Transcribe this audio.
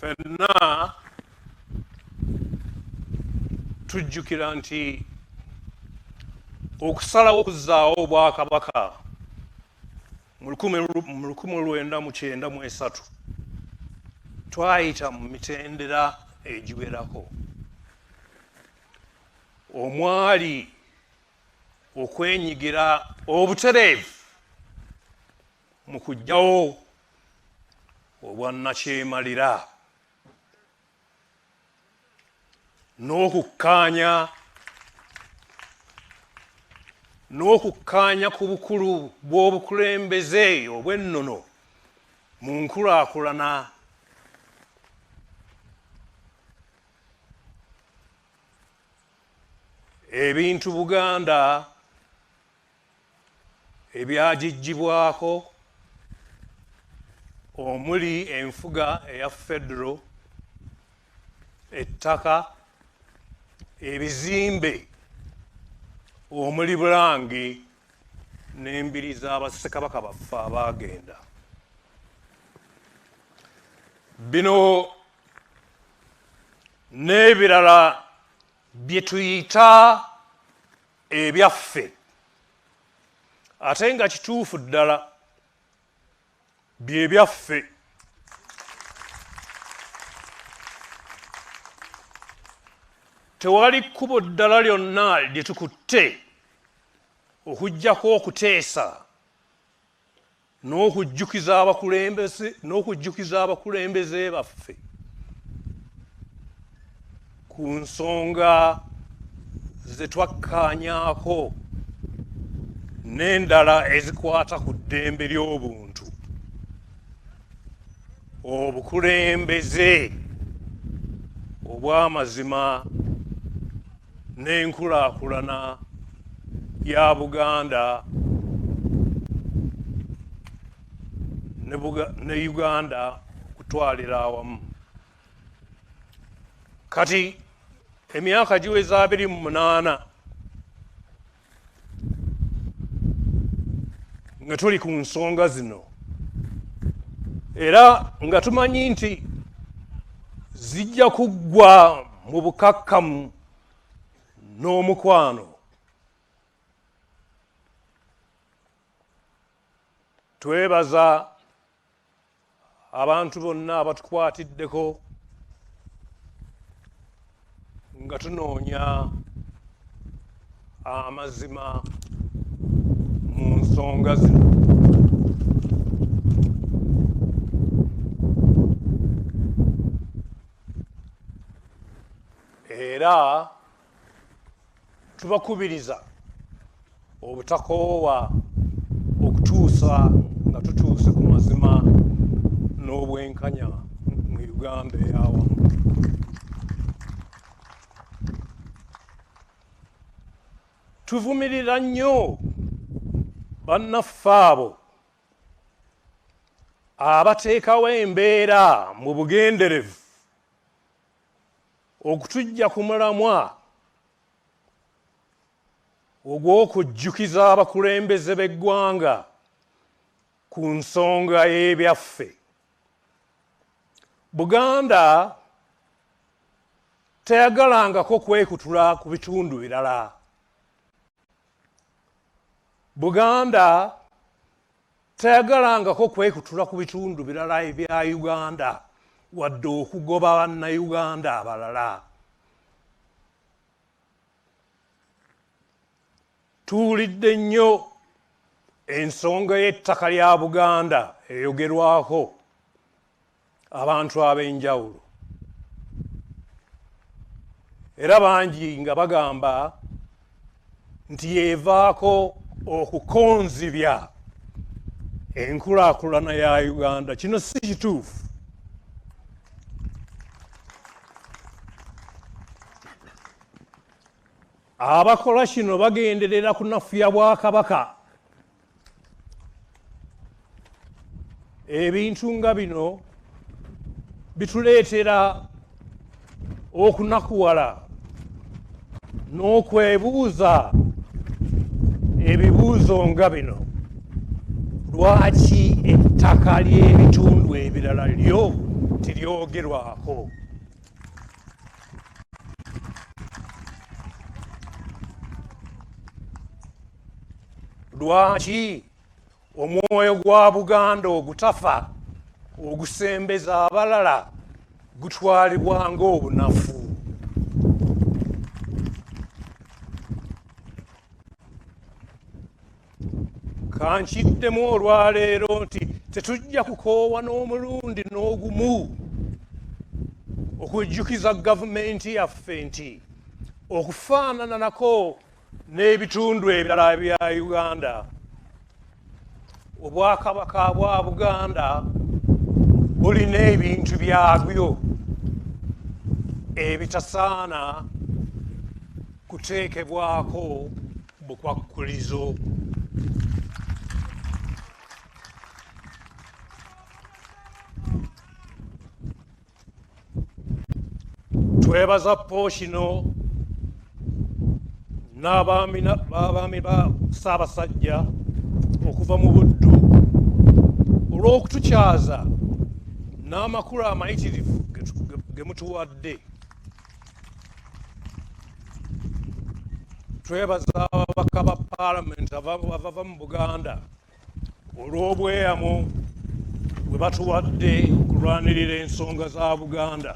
ffenna tujjukira nti okusalawo okuzzaawo obwakabaka mu 1993 twayita mu mitendera egiwerako omwali okwenyigira obutereevu mu kuggyawo obwannakyemalira n'okukkaanya ku bukulu bw'obukulembeze obw'ennono mu nkulaakulana ebintu Buganda ebyagijjibwako omuli enfuga eya federo, ettaka, ebizimbe omuli Bulange n'embiri z'abassekabaka baffe abaagenda. Bino n'ebirala bye tuyita ebyaffe ate nga kituufu ddala bye byaffe. Tewali kkubo ddala lyonna lye tukutte okuggyako okuteesa n'okujjukiza abakulembeze baffe ku nsonga ze twakkaanyaako n'endala ezikwata ku ddembe ly'obuntu, obukulembeze obw'amazima n'enkulaakulana ya Buganda ne Uganda okutwalira awamu. Kati emyaka giweza 28 nga tuli ku nsonga zino era nga tumanyi nti zijja kuggwa mu bukakkamu n'omukwano. Twebaza abantu bonna abatukwatiddeko nga tunoonya amazima mu nsonga zino. Era tubakubiriza obutakoowa okutuusa nga tutuuse ku mazima n'obwenkanya mu Uganda ey'awamu. Tuvumirira nnyo bannaffe abo abateekawo embeera mu bugenderevu okutuggya ku mulamwa ogw'okujjukiza abakulembeze b'eggwanga ku nsonga y'ebyaffe. Buganda teyagalangako kwekutula ku bitundu birala. Buganda teyagalangako kwekutula ku bitundu birala ebya Uganda wadde okugoba bannayuganda abalala. Tuwulidde nnyo ensonga y'ettaka lya Buganda eyogerwako abantu ab'enjawulo, era bangi nga bagamba nti yeevaako okukonzibya enkulaakulana ya Uganda. Kino si kituufu. Abakola kino bagenderera kunafuya Bwakabaka. Ebintu nga bino bituleetera okunakuwala n'okwebuuza ebibuuzo nga bino. Lwaki ettaka ly'ebitundu ebirala lyo tiryogerwako. Lwaki omwoyo gwa Buganda ogutafa ogusembeza abalala gutwalibwa ng'obunafu? Kankiddemu olwaleero nti tetujja kukoowa n'omulundi n'ogumu okujjukiza gavumenti yaffe nti okufaanana nako n'ebitundu ebirala bya Uganda, Obwakabaka bwa Buganda bulina ebintu byabyo ebitasaana kuteekebwako bukwakkulizo. Twebaza Pookino n'abaami ba Ssaabasajja okuva mu Buddu olw'okutukyaza n'amakulu amayitirivu ge mutuwadde. Twebaza ababaka ba Paalamenti abava mu Buganda olw'obweyamo bwe batuwadde okulwanirira ensonga za Buganda.